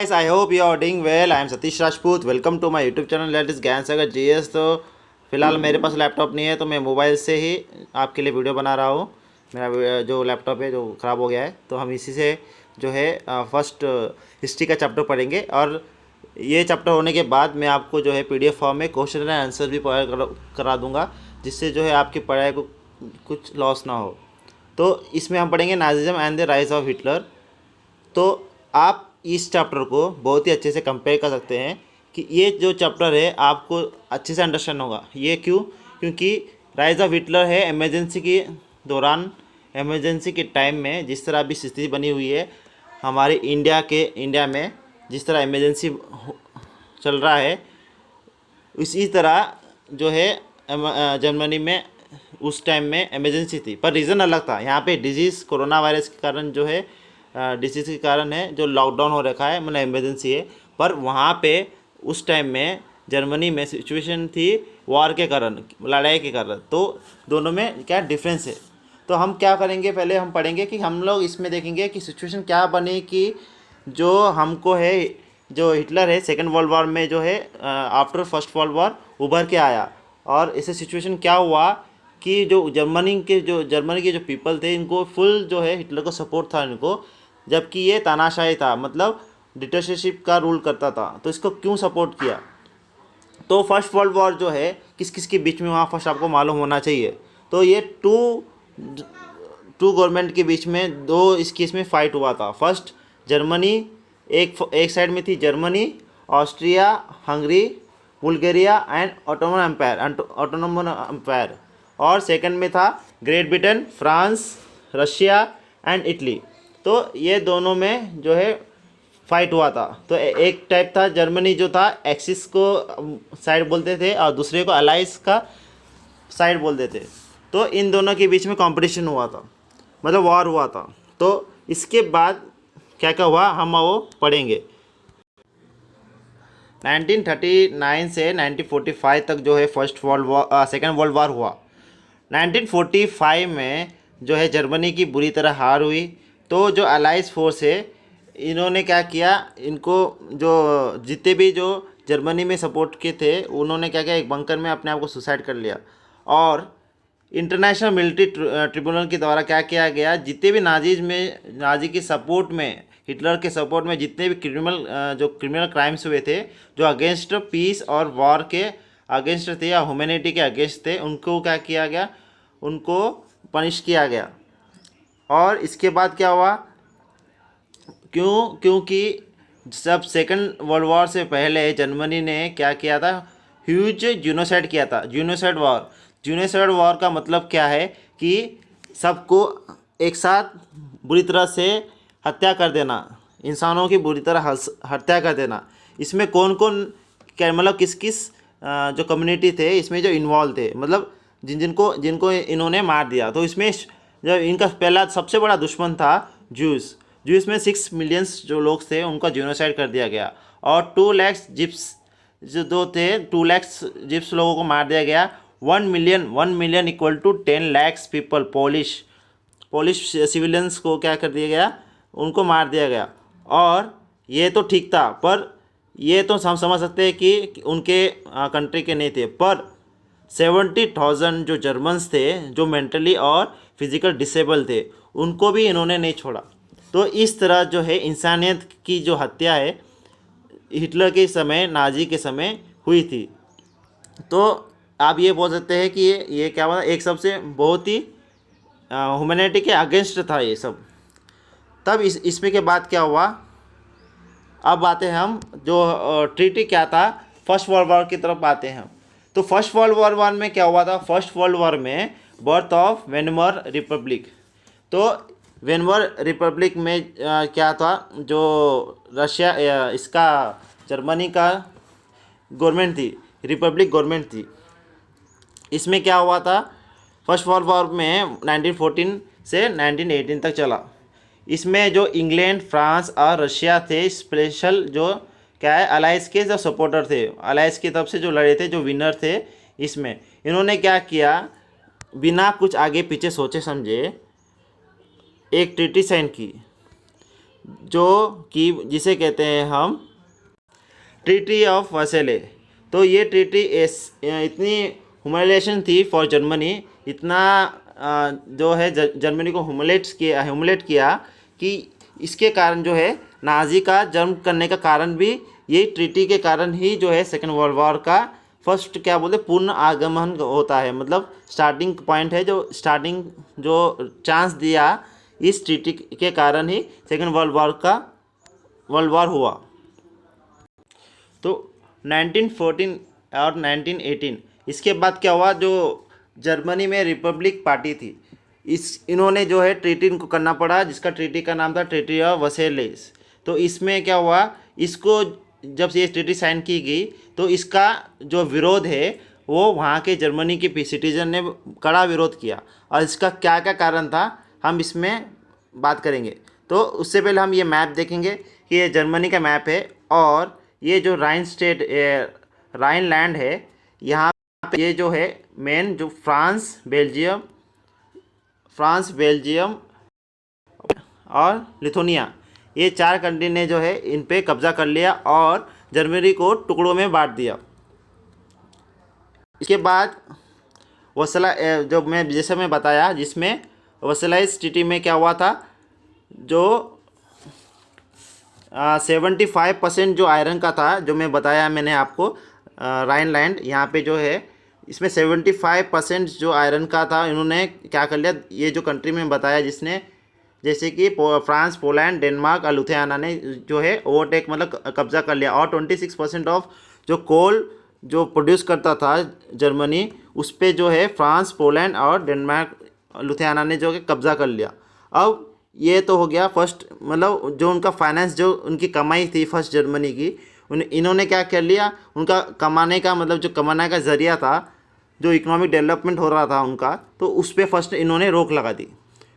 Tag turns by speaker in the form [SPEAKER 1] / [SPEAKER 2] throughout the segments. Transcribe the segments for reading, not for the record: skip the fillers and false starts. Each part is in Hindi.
[SPEAKER 1] Guys, I hope you are doing well. I am Satish Rajput. Welcome to my YouTube channel that is ज्ञान सागर जीएस। तो फिलहाल मेरे पास लैपटॉप नहीं है तो मैं मोबाइल से ही आपके लिए वीडियो बना रहा हूँ। मेरा जो लैपटॉप है जो ख़राब हो गया है तो हम इसी से जो है फर्स्ट हिस्ट्री का चैप्टर पढ़ेंगे। और ये चैप्टर होने के बाद मैं आपको जो है PDF फॉर्म में क्वेश्चन एंड आंसर भी प्रोवाइड करा दूँगा, जिससे जो है आपकी पढ़ाई को कुछ लॉस ना हो। तो इसमें हम पढ़ेंगे Nazism and the rise of Hitler. तो आप इस चैप्टर को बहुत ही अच्छे से कंपेयर कर सकते हैं कि ये जो चैप्टर है आपको अच्छे से अंडरस्टैंड होगा। ये क्योंकि राइज ऑफ हिटलर है इमरजेंसी के दौरान, इमरजेंसी के टाइम में जिस तरह अभी स्थिति बनी हुई है हमारे इंडिया में, जिस तरह इमरजेंसी चल रहा है इसी तरह जो है जर्मनी में उस टाइम में इमरजेंसी थी, पर रीज़न अलग था। यहाँ पे डिजीज़ कोरोना वायरस के कारण जो है डिसीज़ के कारण है जो लॉकडाउन हो रखा है, मतलब इमरजेंसी है। पर वहाँ पे उस टाइम में जर्मनी में सिचुएशन थी वॉर के कारण, लड़ाई के कारण। तो दोनों में क्या डिफरेंस है। तो हम क्या करेंगे, पहले हम पढ़ेंगे कि हम लोग इसमें देखेंगे कि सिचुएशन क्या बनी कि जो हमको है जो हिटलर है सेकेंड वर्ल्ड वॉर में जो है आफ्टर फर्स्ट वर्ल्ड वॉर उभर के आया। और ऐसे सिचुएशन क्या हुआ कि जो जर्मनी के जो पीपल थे इनको फुल जो है हिटलर को सपोर्ट था इनको, जबकि ये तानाशाही था, मतलब डिक्टेटरशिप का रूल करता था। तो इसको क्यों सपोर्ट किया। तो फर्स्ट वर्ल्ड वॉर जो है किस किस के बीच में वहाँ फर्स्ट आपको मालूम होना चाहिए। तो ये टू गवर्नमेंट के बीच में दो इस केस में फाइट हुआ था। फर्स्ट जर्मनी एक साइड में थी Germany, Austria, Hungary, Bulgaria and autonomous empire. और सेकंड में था great Britain, France, Russia and Italy. तो ये दोनों में जो है फाइट हुआ था। तो एक टाइप था जर्मनी जो था एक्सिस को साइड बोलते थे और दूसरे को अलाइस का साइड बोलते थे। तो इन दोनों के बीच में कंपटीशन हुआ था, मतलब वॉर हुआ था। तो इसके बाद क्या क्या हुआ हम वो पढ़ेंगे। 1939 से 1945 तक जो है सेकेंड वर्ल्ड वॉर हुआ। 1945 में जो है जर्मनी की बुरी तरह हार हुई। तो जो अलाइज फोर्स है इन्होंने क्या किया, इनको जो जितने भी जो जर्मनी में सपोर्ट के थे उन्होंने क्या किया, एक बंकर में अपने आप को सुसाइड कर लिया। और इंटरनेशनल मिलिट्री ट्रिब्यूनल के द्वारा क्या किया गया, जितने भी नाजी के सपोर्ट में, हिटलर के सपोर्ट में जितने भी क्रिमिनल क्राइम्स हुए थे जो अगेंस्ट पीस और वॉर के अगेंस्ट थे या ह्यूमैनिटी के अगेंस्ट थे, उनको क्या किया गया, उनको पनिश किया गया। और इसके बाद क्या हुआ, क्योंकि जब सेकंड वर्ल्ड वॉर से पहले जर्मनी ने क्या किया था, ह्यूज जीनोसाइड किया था। जीनोसाइड वॉर का मतलब क्या है कि सबको एक साथ बुरी तरह से हत्या कर देना, इंसानों की बुरी तरह हत्या कर देना। इसमें कौन कौन क्या, मतलब किस किस जो कम्युनिटी थे इसमें जो इन्वॉल्व थे, मतलब जिनको इन्होंने मार दिया। तो इसमें जब इनका पहला सबसे बड़ा दुश्मन था जूस में 6 मिलियंस जो लोग थे उनका जीनोसाइड कर दिया गया। और 2 लाख जिप्स जो दो थे 2 लाख जिप्स लोगों को मार दिया गया। 1 million equal to 10 lakh people Polish civilians को क्या कर दिया गया, उनको मार दिया गया। और ये तो ठीक था, पर ये तो हम समझ सकते हैं कि उनके कंट्री के नहीं थे। पर 70,000 जो जर्मन्स थे जो मेंटली और फिजिकल डिसेबल थे उनको भी इन्होंने नहीं छोड़ा। तो इस तरह जो है इंसानियत की जो हत्या है हिटलर के समय, नाजी के समय हुई थी। तो आप ये बोल सकते हैं कि ये क्या हुआ, एक सबसे बहुत ही ह्यूमैनिटी के अगेंस्ट था ये सब। तब इसमें के बाद क्या हुआ, अब आते हैं हम जो ट्रीटी क्या था, फर्स्ट वर्ल्ड वॉर की तरफ आते हैं। तो फर्स्ट वर्ल्ड वॉर में क्या हुआ था, फर्स्ट वर्ल्ड वॉर में बर्थ ऑफ वेनमर रिपब्लिक। तो वेनमर रिपब्लिक में क्या था, जो रशिया इसका जर्मनी का गवर्नमेंट थी, रिपब्लिक गवर्नमेंट थी। इसमें क्या हुआ था, फर्स्ट वर्ल्ड वॉर में 1914 से 1918 तक चला। इसमें जो इंग्लैंड, फ्रांस और रशिया थे स्पेशल जो क्या है अलाइस के जो सपोर्टर थे, अलाइस की तरफ से जो लड़े थे, जो विनर थे, इसमें इन्होंने क्या किया, बिना कुछ आगे पीछे सोचे समझे एक ट्रीटी साइन की। जो कि जिसे कहते हैं हम ट्रीटी ऑफ वर्सेले। तो ये ट्रीटी इतनी ह्यूमिलिएशन थी फॉर जर्मनी, इतना जो है जर्मनी को ह्यूमिलेट किया कि इसके कारण जो है नाजी का जन्म करने का कारण भी यही ट्रीटी के कारण ही जो है सेकेंड वर्ल्ड वॉर का फर्स्ट क्या बोलते पूर्ण आगमन होता है। मतलब स्टार्टिंग पॉइंट है, जो स्टार्टिंग जो चांस दिया इस ट्रीटी के कारण ही सेकेंड वर्ल्ड वॉर हुआ। तो 1914 और 1918 इसके बाद क्या हुआ, जो जर्मनी में रिपब्लिक पार्टी थी, इन्होंने जो है ट्रीटी इनको करना पड़ा, जिसका ट्रीटी का नाम था ट्रीटी ऑफ वर्सेलेस। तो इसमें क्या हुआ, इसको जब ये ट्रीटी साइन की गई तो इसका जो विरोध है वो वहाँ के जर्मनी के सिटीजन ने कड़ा विरोध किया, और इसका क्या क्या कारण था हम इसमें बात करेंगे। तो उससे पहले हम ये मैप देखेंगे कि ये जर्मनी का मैप है, और ये जो राइन लैंड है, यहाँ पे ये जो है मेन जो फ्रांस बेल्जियम और लिथुनिया, ये 4 कंट्री ने जो है इन पे कब्जा कर लिया और जर्मनी को टुकड़ों में बांट दिया। इसके बाद वसला जो मैं जैसे मैं बताया, जिसमें वसलाइस ट्रीटी में क्या हुआ था, जो 75% जो आयरन का था, जो मैं बताया मैंने आपको राइनलैंड यहाँ पे जो है, इसमें 75% जो आयरन का था इन्होंने क्या कर लिया, ये जो कंट्री में बताया जिसने, जैसे कि फ्रांस, पोलैंड, डेनमार्क और लुधियाना ने जो है ओवरटेक मतलब कब्जा कर लिया। और 26% ऑफ जो कोल जो प्रोड्यूस करता था जर्मनी, उस पर जो है फ्रांस, पोलैंड और डेनमार्क, लुधियाना ने जो है कब्जा कर लिया। अब ये तो हो गया फर्स्ट, मतलब जो उनका फाइनेंस, जो उनकी कमाई थी फर्स्ट जर्मनी की, इन्होंने क्या कर लिया, उनका कमाने का मतलब जो कमाने का ज़रिया था, जो इकोनॉमिक डेवलपमेंट हो रहा था उनका, तो उस पर फर्स्ट इन्होंने रोक लगा दी।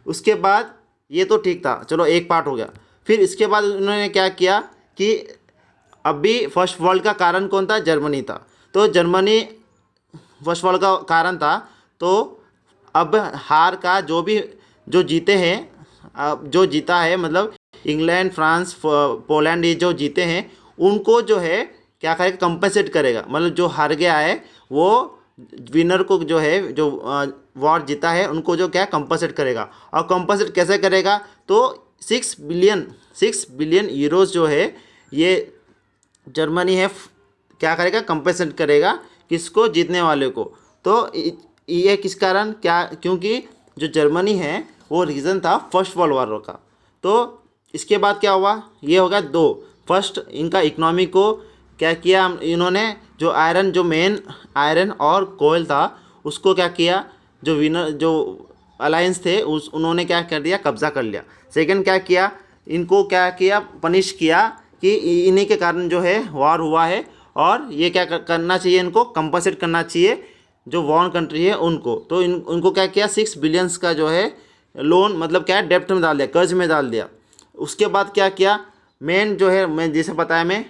[SPEAKER 1] उसके बाद ये तो ठीक था, चलो एक पार्ट हो गया। फिर इसके बाद उन्होंने क्या किया कि अभी फर्स्ट वर्ल्ड का कारण कौन था, जर्मनी था। तो जर्मनी फर्स्ट वर्ल्ड का कारण था, तो अब हार का जो जीते हैं, जो जीता है मतलब इंग्लैंड, फ्रांस, पोलैंड, ये जो जीते हैं उनको जो है क्या करेगा, कंपनसेट करेगा। मतलब जो हार गया है वो विनर को जो है, जो वॉर जीता है उनको जो क्या कंपनसेट करेगा। और कंपनसेट कैसे करेगा, तो 6 बिलियन यूरोज जो है ये जर्मनी है क्या करेगा, कंपनसेट करेगा किसको, जीतने वाले को। तो ये किस कारण, क्या, क्योंकि जो जर्मनी है वो रीज़न था फर्स्ट वर्ल्ड वॉर का। तो इसके बाद क्या हुआ, ये हो गया 2। फर्स्ट इनका इकोनॉमी को क्या किया इन्होंने, जो आयरन, जो मेन आयरन और कोयल था उसको क्या किया, जो विनर जो अलायंस थे उन्होंने क्या कर दिया, कब्जा कर लिया। सेकंड क्या किया, इनको क्या किया, पनिश किया कि इन्हीं के कारण जो है वॉर हुआ है, और ये क्या करना चाहिए, इनको कंपनसेट करना चाहिए जो वॉन कंट्री है उनको। तो उनको क्या किया, 6 बिलियंस का जो है लोन, मतलब क्या है, डेप्ट में डाल दिया, कर्ज में डाल दिया। उसके बाद क्या किया, मेन जो है मैं जैसे बताया, मैं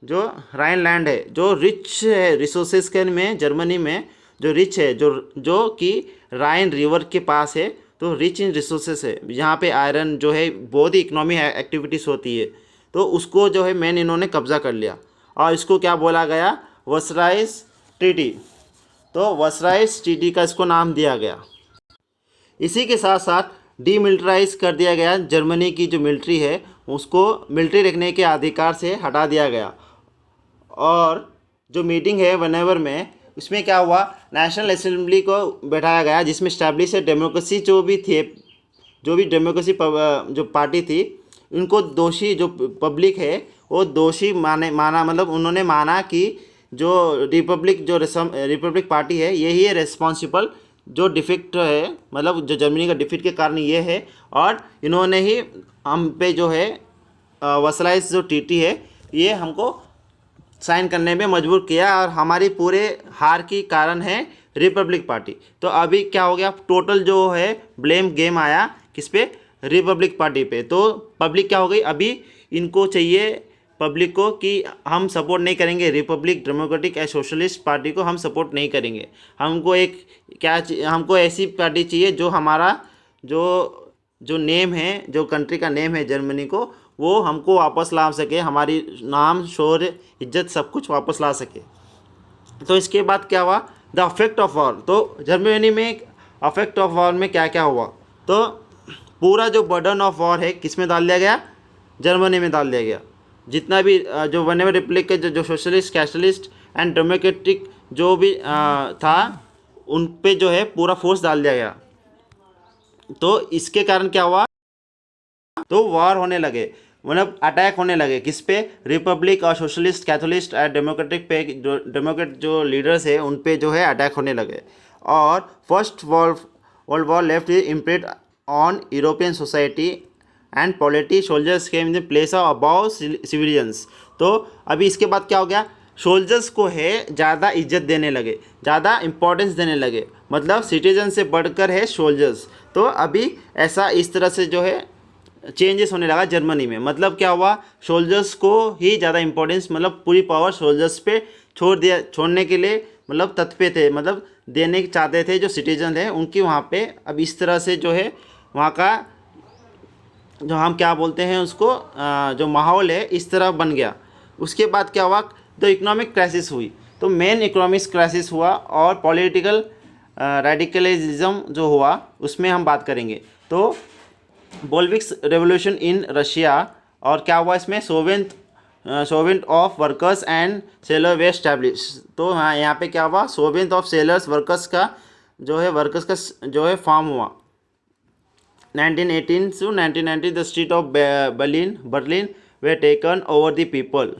[SPEAKER 1] जो राइनलैंड है जो रिच है रिसोर्सेज के में, जर्मनी में जो रिच है, जो कि राइन रिवर के पास है, तो रिच इन रिसोर्सेज है, यहाँ पे आयरन जो है बहुत ही इकोनॉमी एक्टिविटीज़ होती है, तो उसको जो है मेन इन्होंने कब्जा कर लिया। और इसको क्या बोला गया, वर्साइल्स ट्रीटी। तो वर्साइल्स ट्रीटी का इसको नाम दिया गया। इसी के साथ साथ डीमिलिटराइज कर दिया गया, जर्मनी की जो मिलिट्री है उसको मिलिट्री रखने के अधिकार से हटा दिया गया। और जो मीटिंग है वनेवर में, उसमें क्या हुआ, नेशनल असेंबली को बैठाया गया, जिसमें स्टैब्लिश डेमोक्रेसी जो भी डेमोक्रेसी जो पार्टी थी, उनको दोषी, जो पब्लिक है वो दोषी माना, मतलब उन्होंने माना कि जो रिपब्लिक पार्टी है यही है रिस्पॉन्सिबल, जो डिफिक्ट है, मतलब जो जर्मनी का डिफीट के कारण ये है, और इन्होंने ही हम पे जो है वर्साइल्स जो ट्रीटी है ये हमको साइन करने में मजबूर किया, और हमारी पूरे हार की कारण है रिपब्लिक पार्टी। तो अभी क्या हो गया, टोटल जो है ब्लेम गेम आया किस पे, रिपब्लिक पार्टी पे। तो पब्लिक क्या हो गई, अभी इनको चाहिए पब्लिक को कि हम सपोर्ट नहीं करेंगे रिपब्लिक डेमोक्रेटिक या सोशलिस्ट पार्टी को, हम सपोर्ट नहीं करेंगे। हमको ऐसी पार्टी चाहिए जो हमारा जो नेम है, जो कंट्री का नेम है जर्मनी को, वो हमको वापस ला सके, हमारी नाम शौर्य इज्जत सब कुछ वापस ला सके। तो इसके बाद क्या हुआ, द अफेक्ट ऑफ वॉर। तो जर्मनी में अफेक्ट ऑफ वॉर में क्या क्या हुआ, तो पूरा जो बर्डन ऑफ वॉर है किस में डाल दिया गया, जर्मनी में डाल दिया गया। जितना भी जो वनेवर रिपब्लिक के जो सोशलिस्ट कैस्टलिस्ट एंड डेमोक्रेटिक जो भी था उन पे जो है पूरा फोर्स डाल दिया गया। तो इसके कारण क्या हुआ, तो वॉर होने लगे, मतलब अटैक होने लगे किस पे, रिपब्लिक और सोशलिस्ट कैथोलिस्ट और डेमोक्रेटिक पे, जो डेमोक्रेट जो लीडर्स है उन पे जो है अटैक होने लगे। और first world war left imprint on European society and polity, soldiers came in the place of about civilians. तो अभी इसके बाद क्या हो गया, सोल्जर्स को है ज़्यादा इज्जत देने लगे, ज़्यादा इम्पोर्टेंस देने लगे, मतलब सिटीजन से बढ़कर है सोल्जर्स। तो अभी ऐसा इस तरह से जो है चेंजेस होने लगा जर्मनी में। मतलब क्या हुआ, सोल्जर्स को ही ज़्यादा इम्पोर्टेंस, मतलब पूरी पावर सोल्जर्स पे छोड़ने के लिए मतलब तत्पर थे, मतलब देने चाहते थे जो सिटीजन है उनकी वहाँ पे। अब इस तरह से जो है वहाँ का जो हम क्या बोलते हैं उसको जो माहौल है इस तरह बन गया। उसके बाद क्या हुआ, तो इकोनॉमिक क्राइसिस हुई। तो मेन इकोनॉमिक क्राइसिस हुआ और पॉलिटिकल रेडिकलिज्म जो हुआ उसमें हम बात करेंगे। तो बोल्विक्स रेवोल्यूशन इन रशिया, और क्या हुआ इसमें, Soviet of workers and seller way establish. तो हाँ यहाँ पे क्या हुआ, सोवियत ऑफ सेलर्स वर्कर्स का जो है फॉर्म हुआ। 1918 to 1990 the street of Berlin way taken over the people.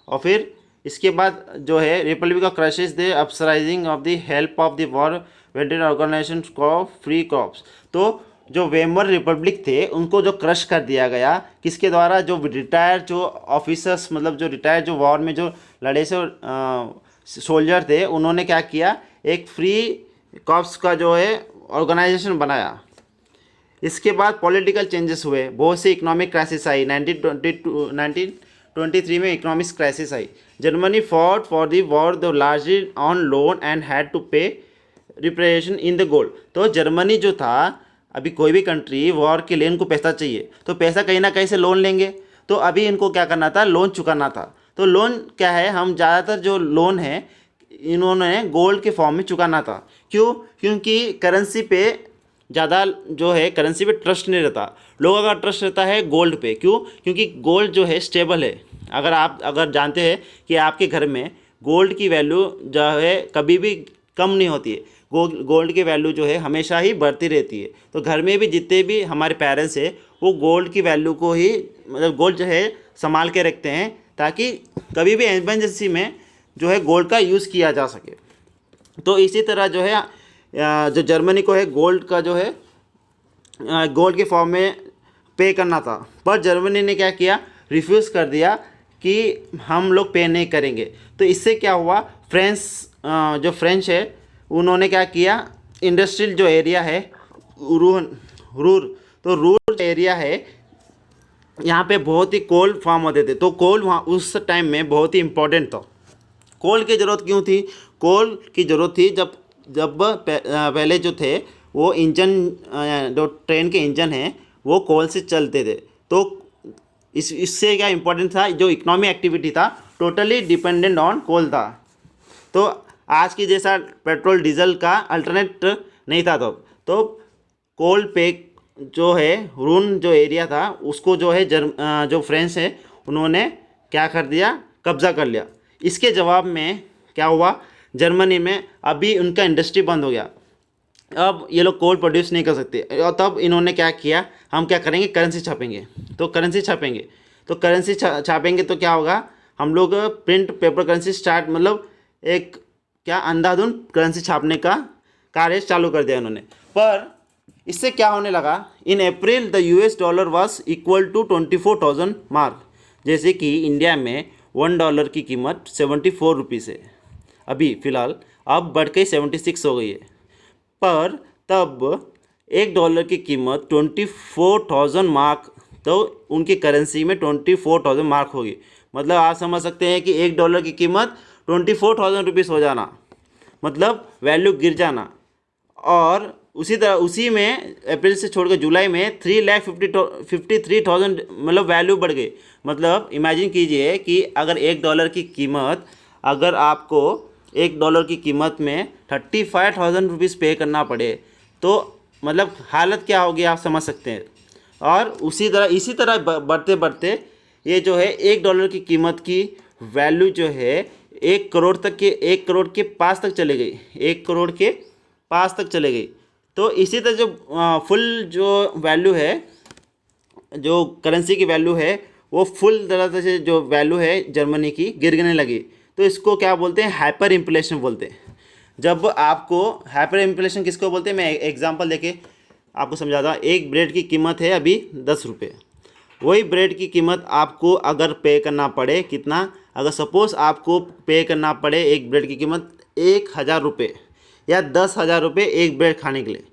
[SPEAKER 1] और फिर इसके बाद जो है Republic of crisis the अपसराइजिंग of the help of the war vented organisation of free crops. तो जो वेमर रिपब्लिक थे उनको जो क्रश कर दिया गया किसके द्वारा, जो रिटायर्ड जो ऑफिसर्स, मतलब जो रिटायर्ड जो वॉर में जो लड़े से सोल्जर थे, उन्होंने क्या किया, एक फ्री कॉप्स का जो है ऑर्गेनाइजेशन बनाया। इसके बाद पॉलिटिकल चेंजेस हुए, बहुत सी इकोनॉमिक क्राइसिस आई। 1923 में इकोनॉमिक क्राइसिस आई। Germany fought for the war the largely on loan and had to pay reparation in the gold. तो जर्मनी जो था, अभी कोई भी कंट्री वॉर के लिए इनको पैसा चाहिए तो पैसा कहीं ना कहीं से लोन लेंगे। तो अभी इनको क्या करना था, लोन चुकाना था। तो लोन क्या है, हम ज़्यादातर जो लोन है इन्होंने गोल्ड के फॉर्म में चुकाना था। क्यों, क्योंकि करेंसी पे ज़्यादा जो है करेंसी पे ट्रस्ट नहीं रहता, लोगों का ट्रस्ट रहता है गोल्ड पे। क्यों, क्योंकि गोल्ड जो है स्टेबल है। अगर जानते हैं कि आपके घर में गोल्ड की वैल्यू जो है कभी भी कम नहीं होती है, गोल्ड की वैल्यू जो है हमेशा ही बढ़ती रहती है। तो घर में भी जितने भी हमारे पेरेंट्स हैं वो गोल्ड की वैल्यू को ही, मतलब गोल्ड जो है संभाल के रखते हैं ताकि कभी भी एमरजेंसी में जो है गोल्ड का यूज़ किया जा सके। तो इसी तरह जो है जो जर्मनी को है गोल्ड का जो है गोल्ड के फॉर्म में पे करना था, पर जर्मनी ने क्या किया, रिफ्यूज़ कर दिया कि हम लोग पे नहीं करेंगे। तो इससे क्या हुआ, जो फ्रेंच है उन्होंने क्या किया, इंडस्ट्रियल जो एरिया है रूरल एरिया है, यहाँ पे बहुत ही कोल फार्म होते थे। तो कोल वहाँ उस टाइम में बहुत ही इम्पोर्टेंट था। कोल की ज़रूरत क्यों थी, कोल की ज़रूरत थी जब पहले जो थे वो इंजन, जो ट्रेन के इंजन हैं वो कोल से चलते थे। तो इससे क्या इम्पोर्टेंट था, जो इकोनॉमी एक्टिविटी था टोटली डिपेंडेंट ऑन कोल था। तो आज की जैसा पेट्रोल डीजल का अल्टरनेट नहीं था तब। तो कोल पे जो है रून जो एरिया था उसको जो है जो फ्रेंच है उन्होंने क्या कर दिया, कब्ज़ा कर लिया। इसके जवाब में क्या हुआ, जर्मनी में अभी उनका इंडस्ट्री बंद हो गया, अब ये लोग कोल प्रोड्यूस नहीं कर सकते। और तब इन्होंने क्या किया, हम क्या करेंगे, करेंसी छापेंगे। तो करेंसी छापेंगे तो क्या होगा, हम लोग प्रिंट पेपर करेंसी स्टार्ट, मतलब एक क्या अंधाधुन करेंसी छापने का कार्य चालू कर दिया उन्होंने। पर इससे क्या होने लगा, इन अप्रैल the US dollar was equal to 24,000 mark. जैसे कि इंडिया में $1 की कीमत 74 रुपीज़ है अभी फ़िलहाल, अब बढ़ के 76 हो गई है। पर तब $1 की कीमत 24,000 मार्क, तो उनकी करेंसी में 24,000 मार्क होगी। मतलब आप समझ सकते हैं कि $1 की कीमत 24,000 रुपीज़ हो जाना, मतलब वैल्यू गिर जाना। और उसी तरह उसी में अप्रैल से छोड़कर जुलाई में 3,53,000 मतलब वैल्यू बढ़ गई। मतलब इमेजिन कीजिए कि अगर $1 की कीमत, अगर आपको $1 की कीमत में 35,000 रुपीज़ पे करना पड़े तो मतलब हालत क्या होगी आप समझ सकते हैं। और इसी तरह बढ़ते बढ़ते ये जो है $1 की कीमत की वैल्यू जो है 1 करोड़ तक के 1 करोड़ के पास तक चले गई, 1 करोड़ के पास तक चले गई। तो इसी तरह जो फुल जो वैल्यू है, जो करेंसी की वैल्यू है, वो फुल तरह से जो वैल्यू है जर्मनी की गिरने लगी। तो इसको क्या बोलते हैं, हाइपर इन्फ्लेशन बोलते हैं। जब आपको हाइपर इन्फ्लेशन किसको बोलते हैं, मैं एग्जांपल देके आपको समझाता हूँ। एक ब्रेड की कीमत है अभी 10 रुपये, वही ब्रेड की कीमत आपको अगर पे करना पड़े कितना, अगर सपोज़ आपको पे करना पड़े एक ब्रेड की कीमत 1,000 रुपये या 10,000 रुपये एक ब्रेड खाने के लिए,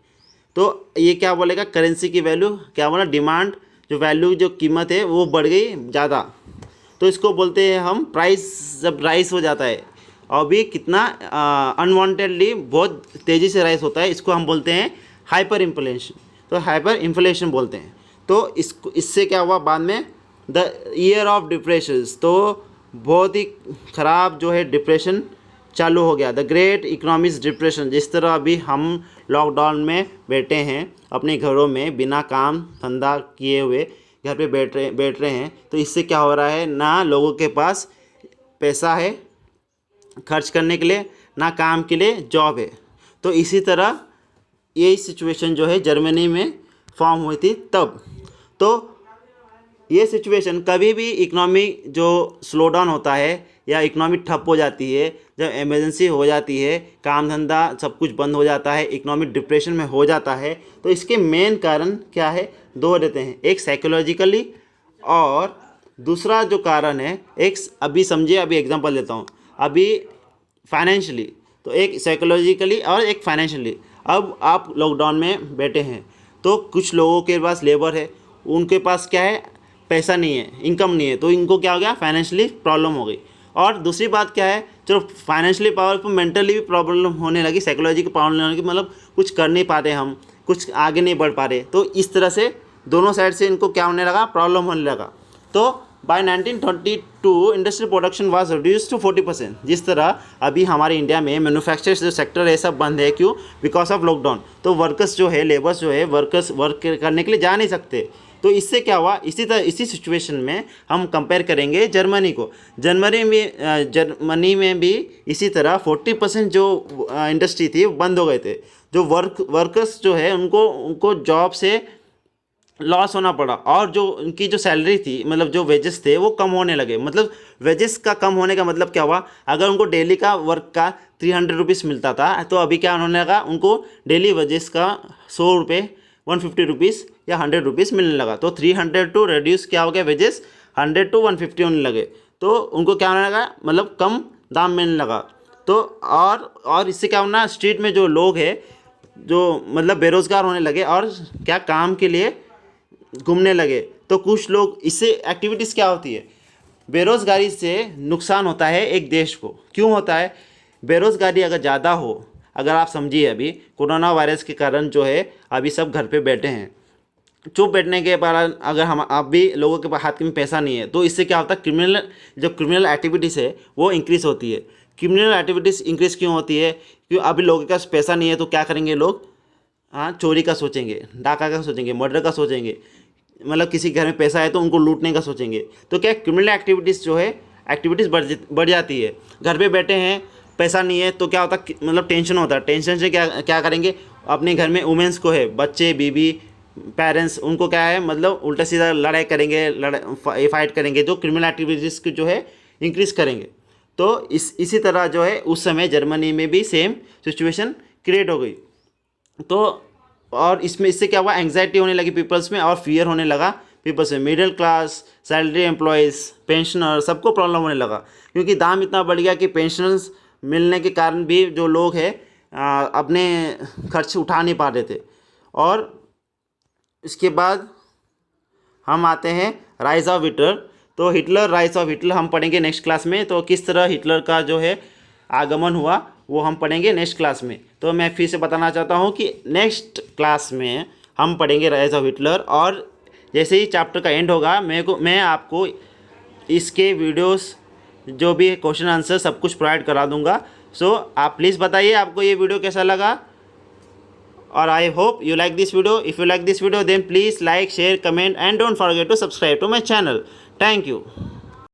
[SPEAKER 1] तो ये क्या बोलेगा, करेंसी की वैल्यू क्या बोला, डिमांड जो वैल्यू जो कीमत है वो बढ़ गई ज़्यादा। तो इसको बोलते हैं हम प्राइस, जब राइस हो जाता है और भी कितना अनवांटेडली बहुत तेज़ी से राइस होता है, इसको हम बोलते हैं हाइपर इन्फ्लेशन। तो हाइपर इन्फ्लेशन बोलते हैं। तो इससे क्या हुआ बाद में, द ईयर ऑफ डिप्रेशंस, तो बहुत ही ख़राब जो है डिप्रेशन चालू हो गया, द ग्रेट इकोनॉमिक डिप्रेशन। जिस तरह अभी हम लॉकडाउन में बैठे हैं अपने घरों में बिना काम धंधा किए हुए घर पे बैठ रहे हैं, तो इससे क्या हो रहा है, ना लोगों के पास पैसा है खर्च करने के लिए, ना काम के लिए जॉब है। तो इसी तरह यही सिचुएशन जो है जर्मनी में फॉर्म हुई थी तब। तो ये सिचुएशन कभी भी इकोनॉमी जो स्लो डाउन होता है या इकोनॉमी ठप हो जाती है, जब इमरजेंसी हो जाती है, काम धंधा सब कुछ बंद हो जाता है, इकोनॉमिक डिप्रेशन में हो जाता है, तो इसके मेन कारण क्या है, दो रहते हैं, एक साइकोलॉजिकली और दूसरा जो कारण है एक, अभी समझिए, अभी एग्जांपल देता हूँ, अभी फाइनेंशियली, तो एक साइकोलॉजिकली और एक फाइनेंशियली। अब आप लॉकडाउन में बैठे हैं तो कुछ लोगों के पास लेबर है, उनके पास क्या है, पैसा नहीं है, इनकम नहीं है, तो इनको क्या हो गया, फाइनेंशियली प्रॉब्लम हो गई। और दूसरी बात क्या है, चलो फाइनेंशियली पावरफुल, मेंटली भी प्रॉब्लम होने लगी, साइकोलॉजिकल प्रॉब्लम होने लगी, मतलब कुछ कर नहीं पाते हम, कुछ आगे नहीं बढ़ पा रहे। तो इस तरह से दोनों साइड से इनको क्या होने लगा, प्रॉब्लम होने लगा। तो by 1922 industrial production was reduce to 40%। जिस तरह अभी हमारे इंडिया में मैन्युफैक्चर जो सेक्टर है सब बंद है, क्यों, बिकॉज ऑफ लॉकडाउन। तो वर्कर्स जो है, लेबर्स जो है, वर्कर्स वर्क करने के लिए जा नहीं सकते। तो इससे क्या हुआ, इसी सिचुएशन में हम कंपेयर करेंगे जर्मनी को। जर्मनी में भी इसी तरह 40% जो इंडस्ट्री थी वो बंद हो गए थे। जो वर्कर्स जो है उनको जॉब से लॉस होना पड़ा, और जो उनकी जो सैलरी थी, मतलब जो वेजेस थे वो कम होने लगे। मतलब वेजेस का कम होने का मतलब क्या हुआ, अगर उनको डेली का वर्क का 300 रुपीज़ मिलता था, तो अभी क्या होने लगा, उनको डेली वेजेस का 100 रुपये, 150 रुपीज़ या 100 रुपीज़ मिलने लगा। तो 300 टू रिड्यूस क्या हो गया, वेजेस 100 टू 150 होने लगे। तो उनको क्या होने लगा, मतलब कम दाम मिलने लगा। तो और इससे क्या होना, स्ट्रीट में जो लोग हैं जो मतलब बेरोज़गार होने लगे और क्या काम के लिए घूमने लगे। तो कुछ लोग, इससे एक्टिविटीज़ क्या होती है, बेरोज़गारी से नुकसान होता है एक देश को। क्यों होता है, बेरोज़गारी अगर ज़्यादा हो, अगर आप समझिए अभी कोरोना वायरस के कारण जो है अभी सब घर पे बैठे हैं, चुप बैठने के कारण अगर हम आप भी लोगों के हाथ में पैसा नहीं है, तो इससे क्या होता है, क्रिमिनल एक्टिविटीज़ है वो इंक्रीज़ होती है। क्रिमिनल एक्टिविटीज़ इंक्रीज़ क्यों होती है, क्योंकि अभी लोगों के पास पैसा नहीं है, तो क्या करेंगे लोग, हाँ, चोरी का सोचेंगे, डाका का सोचेंगे, मर्डर का सोचेंगे, मतलब किसी घर में पैसा है तो उनको लूटने का सोचेंगे। तो क्या क्रिमिनल एक्टिविटीज़ जो है एक्टिविटीज़ बढ़ जाती है। घर पे बैठे हैं, पैसा नहीं है, तो क्या होता है, मतलब टेंशन होता है। टेंशन से क्या करेंगे, अपने घर में वुमेंस को है, बच्चे, बीबी, पेरेंट्स, उनको क्या है, मतलब उल्टा सीधा लड़ाई करेंगे, फाइट करेंगे, जो क्रिमिनल एक्टिविटीज़ की जो है इंक्रीज़ करेंगे। तो इसी तरह जो है उस समय जर्मनी में भी सेम सिचुएशन क्रिएट हो गई। तो और इससे क्या हुआ, एंग्जाइटी होने लगी पीपल्स में, और फियर होने लगा पीपल्स में। Middle class, salary employees, pensioner, सबको प्रॉब्लम होने लगा, क्योंकि दाम इतना बढ़ गया कि पेंशनर्स मिलने के कारण भी जो लोग हैं अपने खर्च उठा नहीं पा रहे थे। और इसके बाद हम आते हैं राइज ऑफ हिटलर। तो राइज ऑफ हिटलर हम पढ़ेंगे नेक्स्ट क्लास में। तो किस तरह हिटलर का जो है आगमन हुआ वो हम पढ़ेंगे नेक्स्ट क्लास में। तो मैं फिर से बताना चाहता हूँ कि नेक्स्ट क्लास में हम पढ़ेंगे राइज ऑफ हिटलर, और जैसे ही चैप्टर का एंड होगा मैं आपको इसके वीडियोस जो भी क्वेश्चन आंसर सब कुछ प्रोवाइड करा दूंगा। सो आप प्लीज़ बताइए आपको ये वीडियो कैसा लगा, और I hope you like this video. If you like this video, then please like, share, comment and don't forget to subscribe to my channel. Thank you.